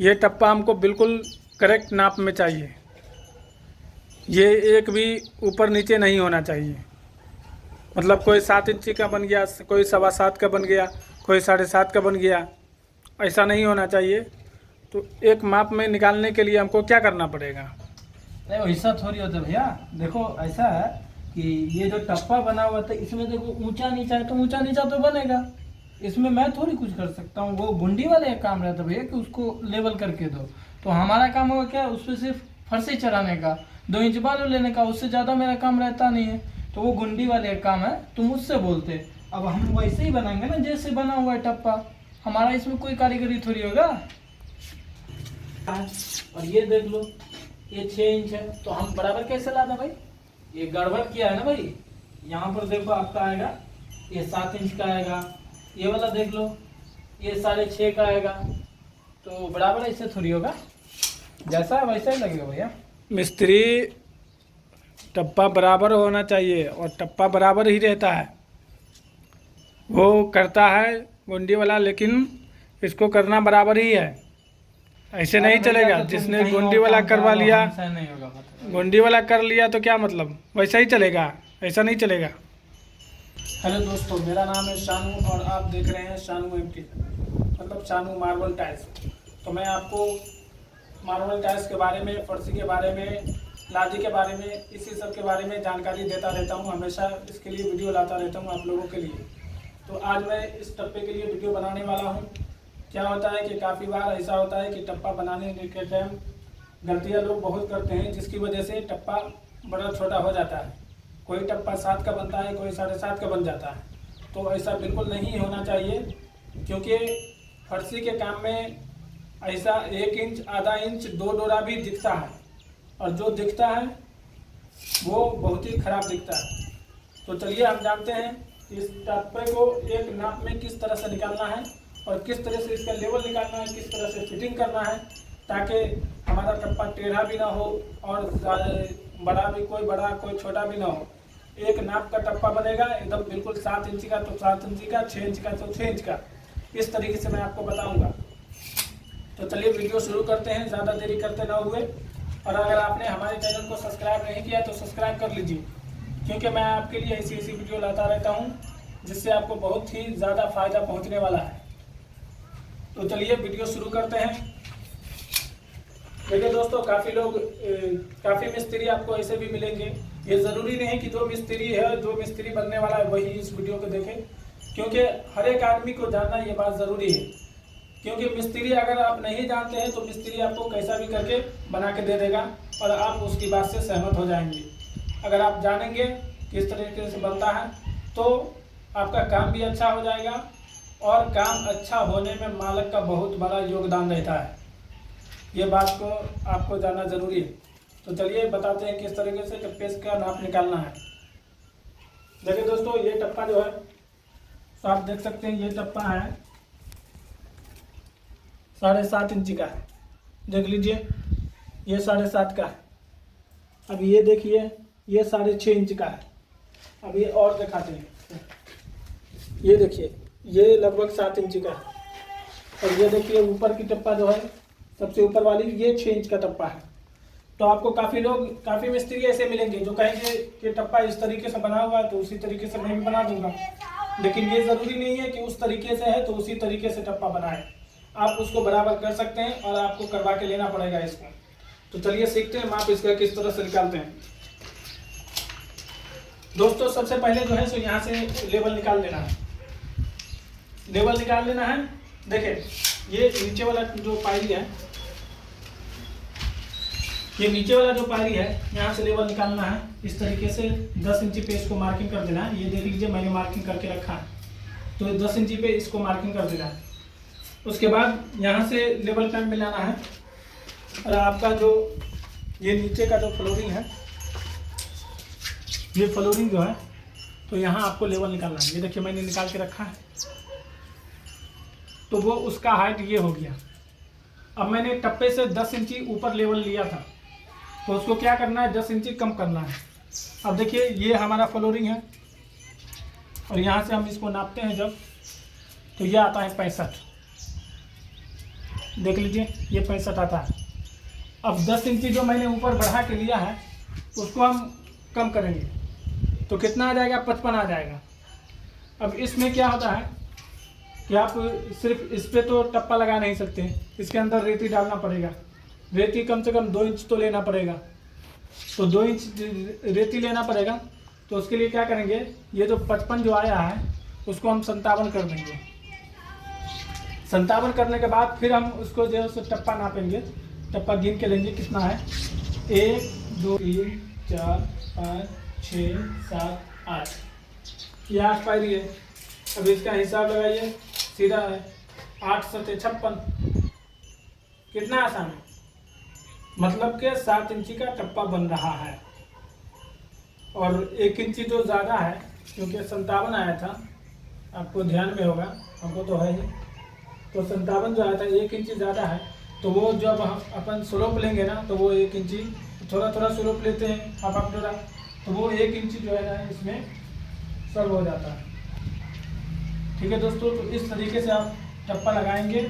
ये टप्पा हमको बिल्कुल करेक्ट नाप में चाहिए। ये एक भी ऊपर नीचे नहीं होना चाहिए। मतलब कोई 7 इंची का बन गया, कोई 7.25 का बन गया, कोई 7.5 का बन गया, ऐसा नहीं होना चाहिए। तो एक माप में निकालने के लिए हमको क्या करना पड़ेगा? नहीं वैसा थोड़ी होता भैया। देखो ऐसा है कि ये जो टप्पा बना हुआ था इसमें देखो ऊंचा नीचा है तो ऊंचा नीचा तो बनेगा। इसमें मैं थोड़ी कुछ कर सकता हूँ। वो गुंडी वाले का काम रहता है भैया कि उसको लेवल करके दो। तो हमारा काम होगा क्या, उस पर सिर्फ फर्शी चढ़ाने का, 2 इंच बालू लेने का, उससे ज़्यादा मेरा काम रहता नहीं है। तो वो गुंडी वाले का काम है, तुम उससे बोलते। अब हम वैसे ही बनाएंगे ना जैसे बना हुआ है टप्पा। हमारा इसमें कोई कारीगरी थोड़ी होगा। और ये देख लो, ये 6 इंच है तो हम बराबर कैसे लाना भाई? ये गड़बड़ किया है ना भाई। यहाँ पर देखो आपका आएगा ये 7 इंच का आएगा, ये वाला देख लो ये 6.5 का आएगा। तो बराबर ऐसे थोड़ी होगा, जैसा है वैसा ही लगेगा भैया। मिस्त्री टप्पा बराबर होना चाहिए और टप्पा बराबर ही रहता है। वो करता है गुंडी वाला, लेकिन इसको करना बराबर ही है। ऐसे नहीं चलेगा। जिसने गुंडी वाला करवा लिया, नहीं होगा मतलब। गुंडी वाला कर लिया तो क्या मतलब, वैसा ही चलेगा, ऐसा नहीं चलेगा। हेलो दोस्तों, मेरा नाम है शानू और आप देख रहे हैं शानू एमटी, मतलब शानू मार्बल टाइल्स। तो मैं आपको मार्बल टाइल्स के बारे में, फर्शी के बारे में, लादी के बारे में, इसी सब के बारे में जानकारी देता रहता हूं। हमेशा इसके लिए वीडियो लाता रहता हूं आप लोगों के लिए। तो आज मैं इस टप्पे के लिए वीडियो बनाने वाला हूं। क्या होता है कि काफ़ी बार ऐसा होता है कि टप्पा बनाने के टाइम गलतियां लोग बहुत करते हैं, जिसकी वजह से टप्पा बड़ा छोटा हो जाता है। कोई टप्पा 7 का बनता है, कोई 7.5 का बन जाता है। तो ऐसा बिल्कुल नहीं होना चाहिए, क्योंकि फर्शी के काम में ऐसा 1 इंच, आधा इंच, 2 डोरा भी दिखता है, और जो दिखता है वो बहुत ही खराब दिखता है। तो चलिए हम जानते हैं इस टप्पे को एक नाप में किस तरह से निकालना है और किस तरह से इसका लेवल निकालना है, किस तरह से फिटिंग करना है, ताकि हमारा टप्पा टेढ़ा भी ना हो और बड़ा भी, कोई बड़ा कोई छोटा भी ना हो। एक नाप का टप्पा बनेगा एकदम बिल्कुल 7 इंच का तो 7 इंच का, 6 इंच का तो 6 इंच का। इस तरीके से मैं आपको बताऊंगा। तो चलिए वीडियो शुरू करते हैं, ज़्यादा देरी करते ना हुए। और अगर आपने हमारे चैनल को सब्सक्राइब नहीं किया तो सब्सक्राइब कर लीजिए, क्योंकि मैं आपके लिए ऐसी ऐसी वीडियो लाता रहता हूँ जिससे आपको बहुत ही ज़्यादा फायदा पहुँचने वाला है। तो चलिए वीडियो शुरू करते हैं। देखिए दोस्तों, काफ़ी मिस्त्री आपको ऐसे भी मिलेंगे। ये ज़रूरी नहीं कि जो मिस्त्री बनने वाला है वही इस वीडियो को देखे, क्योंकि हर एक आदमी को जानना ये बात ज़रूरी है। क्योंकि मिस्त्री अगर आप नहीं जानते हैं तो मिस्त्री आपको कैसा भी करके बना के दे देगा और आप उसकी बात से सहमत हो जाएंगे। अगर आप जानेंगे किस तरीके से बनता है तो आपका काम भी अच्छा हो जाएगा, और काम अच्छा होने में मालिक का बहुत बड़ा योगदान रहता है। ये बात को आपको जानना ज़रूरी है। तो चलिए बताते हैं किस तरीके से टप्पे का नाप निकालना है। देखिए दोस्तों, ये टप्पा जो है तो आप देख सकते हैं, ये टप्पा है 7.5 इंच का है। देख लीजिए, ये 7.5 का है। अब ये देखिए, ये 6.5 इंच का है। अब ये और दिखाते हैं, ये देखिए, ये लगभग 7 इंच का है। और ये देखिए ऊपर की टप्पा जो है, सबसे ऊपर वाली, ये 6 इंच का टप्पा है। तो आपको काफ़ी मिस्त्री ऐसे मिलेंगे जो कहेंगे कि टप्पा इस तरीके से बना हुआ है तो उसी तरीके से मैं भी बना दूंगा। लेकिन ये ज़रूरी नहीं है कि उस तरीके से है तो उसी तरीके से टप्पा बनाए। आप उसको बराबर कर सकते हैं और आपको करवा के लेना पड़ेगा इसको। तो चलिए सीखते हैं माप इसका किस तरह से निकालते हैं। दोस्तों, सबसे पहले जो है सो यहाँ से लेवल निकाल लेना है। लेवल निकाल लेना है। देखिए, ये नीचे वाला जो पायरी है, ये नीचे वाला जो पायरी है, यहाँ से लेवल निकालना है। इस तरीके से 10 इंची पे इसको मार्किंग कर देना है। ये देख लीजिए, मैंने मार्किंग करके रखा है, तो 10 इंची पे इसको मार्किंग कर देना है। उसके बाद यहाँ से लेवल पेन मिलाना है। और आपका जो ये नीचे का जो फ्लोरिंग है, ये फ्लोरिंग जो है, तो यहाँ आपको लेवल निकालना है। ये देखिए, मैंने निकाल के रखा है। तो वो उसका हाइट ये हो गया। अब मैंने टप्पे से 10 इंची ऊपर लेवल लिया था, तो उसको क्या करना है, 10 इंची कम करना है। अब देखिए, ये हमारा फ्लोरिंग है और यहाँ से हम इसको नापते हैं जब, तो ये आता है 65। देख लीजिए ये 65 आता है। अब 10 इंची जो मैंने ऊपर बढ़ा के लिया है उसको हम कम करेंगे तो कितना आ जाएगा, 55 आ जाएगा। अब इसमें क्या होता है कि आप सिर्फ इस पे तो टप्पा लगा नहीं सकते, इसके अंदर रेती डालना पड़ेगा। रेती कम से कम 2 इंच तो लेना पड़ेगा, तो 2 इंच रेती लेना पड़ेगा। तो उसके लिए क्या करेंगे, ये जो 55 जो आया है उसको हम 57 कर देंगे। 57 करने के बाद फिर हम उसको जो है उससे टप्पा नापेंगे, टप्पा गिन के लेंगे कितना है, 1 2 3 4 5 6 7 8, ये 8 पायरी है। अब इसका हिसाब लगाइए, सीधा है 8 7 56, कितना आसान है, मतलब कि 7 इंची का टप्पा बन रहा है। और 1 इंची जो ज़्यादा है, क्योंकि 57 आया था, आपको ध्यान में होगा, हमको तो है ही, तो 57 जो आया था 1 इंची ज़्यादा है। तो वो जब हम अपन स्लोप लेंगे ना तो वो 1 इंची थोड़ा थोड़ा स्लोप लेते हैं हाफ डोरा, तो वो 1 इंची जो है ना इसमें सब हो जाता है। ठीक है दोस्तों, तो इस तरीके से आप टप्पा लगाएंगे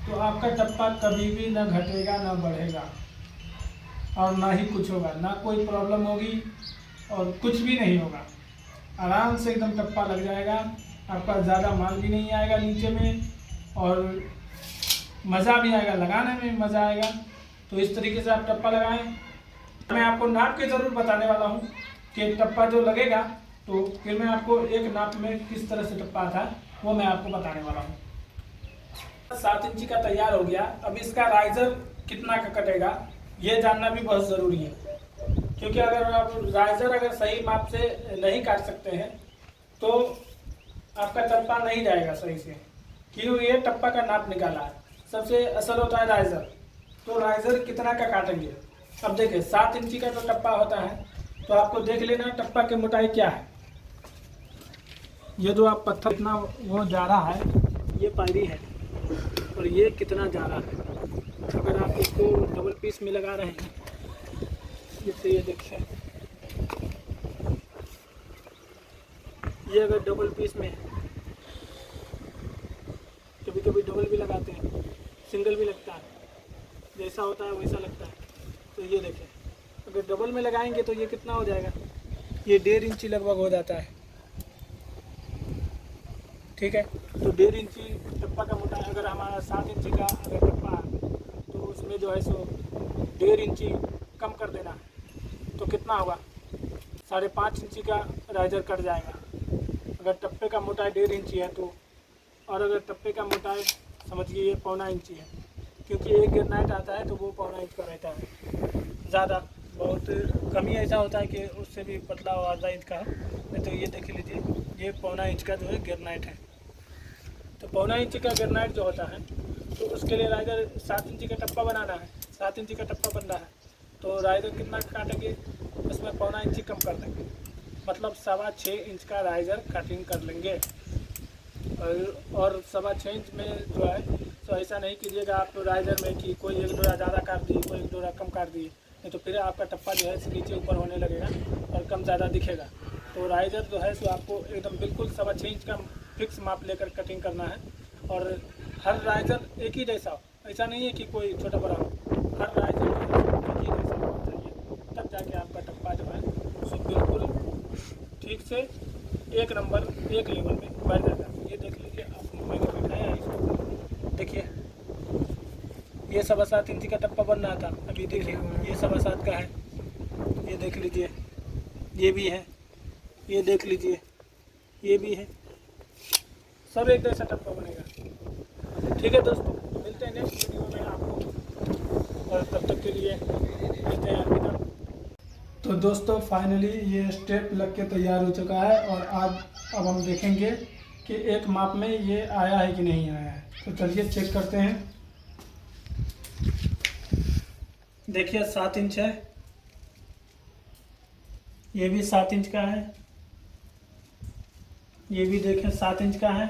तो आपका टप्पा कभी भी ना घटेगा ना बढ़ेगा और ना ही कुछ होगा, ना कोई प्रॉब्लम होगी और कुछ भी नहीं होगा। आराम से एकदम टप्पा लग जाएगा, आपका ज़्यादा माल भी नहीं आएगा नीचे में और मज़ा भी आएगा, लगाने में मज़ा आएगा। तो इस तरीके से आप टप्पा लगाएं। मैं आपको नाप के ज़रूर बताने वाला हूँ कि टप्पा जो लगेगा, तो फिर मैं आपको एक नाप में किस तरह से टप्पा आता है वो मैं आपको बताने वाला हूँ। 7 इंची का तैयार हो गया। अब इसका राइजर कितना का कटेगा ये जानना भी बहुत ज़रूरी है, क्योंकि अगर आप राइजर अगर सही माप से नहीं काट सकते हैं तो आपका टप्पा नहीं जाएगा सही से, क्यों, ये टप्पा का नाप निकाला है। सबसे असल होता है राइजर, तो राइजर कितना का काटेंगे। अब देखिए 7 इंची का जो टप्पा होता है तो आपको देख लेना टप्पा की मोटाई क्या है। ये जो आप पत्थर इतना वो जा रहा है, ये पायरी है, और ये कितना जा रहा है। अगर आप इसको डबल पीस में लगा रहे हैं, जैसे ये देखिए, ये अगर डबल पीस में, कभी कभी डबल भी लगाते हैं, सिंगल भी लगता है, जैसा होता है वैसा लगता है। तो ये देखें, अगर डबल में लगाएंगे तो ये कितना हो जाएगा, ये 1.5 इंची लगभग हो जाता है। ठीक है, तो 1.5 इंची टप्पा का मोटा, अगर हमारा 7 इंची का अगर टप्पा है तो उसमें जो है सो 1.5 इंची कम कर देना है, तो कितना होगा, 5.5 इंची का राइजर कट जाएगा। अगर टप्पे का मोटाई 1.5 इंची है तो, और अगर टप्पे का मोटाई समझिए ये 1.25 इंची है, क्योंकि एक ग्रेनाइट आता है तो वो 1.25 इंच का रहता है, ज़्यादा बहुत कम ही ऐसा होता है कि उससे भी पतला हो आधा इंच का। नहीं तो ये देख लीजिए, ये 1.25 इंच का जो है ग्रेनाइट है। तो 1.25 इंच का ग्रेनाइट जो होता है तो उसके लिए राइजर 7 इंची का टप्पा बनाना है, 7 इंची का टप्पा बन रहा है, तो राइजर कितना काटेंगे, उसमें 1.25 इंची कम कर देंगे, मतलब 6.25 इंच का राइजर कटिंग कर लेंगे। और 6.25 इंच में जो है तो ऐसा नहीं कीजिएगा आप राइजर में कि कोई एक डोरा ज़्यादा काट दिए, कोई एक डोरा कम काट दिए, नहीं तो फिर आपका टप्पा जो है नीचे ऊपर होने लगेगा और कम ज़्यादा दिखेगा। तो राइजर जो है सो आपको एकदम बिल्कुल 6.25 इंच का फिक्स माप लेकर कटिंग करना है। और हर राइजर एक ही जैसा हो, ऐसा नहीं है कि कोई छोटा बड़ा हो, हर राइजर एक ही जैसा होना चाहिए, तब जाके आपका टप्पा जो है सो बिल्कुल ठीक से एक नंबर एक लेवल में बैठ जाता है। ये देख लीजिए, आप मैंने बिठाया इसको, देखिए ये 7.25 इंची का टप्पा बन रहा था, अभी देखिए ये 7.25 का है, ये देख लीजिए, ये भी है, ये देख लीजिए, ये भी है, सब एक जैसा टप्पा बनेगा। ठीक है दोस्तों, मिलते हैं नेक्स्ट वीडियो में आपको, और तब तक के लिए मिलते हैं अलविदा। तो दोस्तों फाइनली ये स्टेप लग के तैयार हो चुका है, और आज अब हम देखेंगे कि एक माप में ये आया है कि नहीं आया है। तो चलिए चेक करते हैं। देखिए 7 इंच है, ये भी 7 इंच का है, ये भी देखें 7 इंच का है,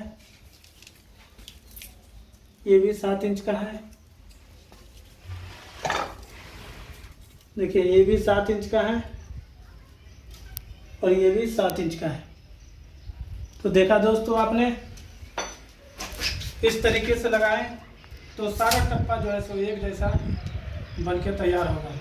ये भी 7 इंच का है, देखिए ये भी 7 इंच का है, और ये भी 7 इंच का है। तो देखा दोस्तों आपने, इस तरीके से लगाएं तो तो सारा टप्पा जो है सो एक जैसा बन के तैयार होगा।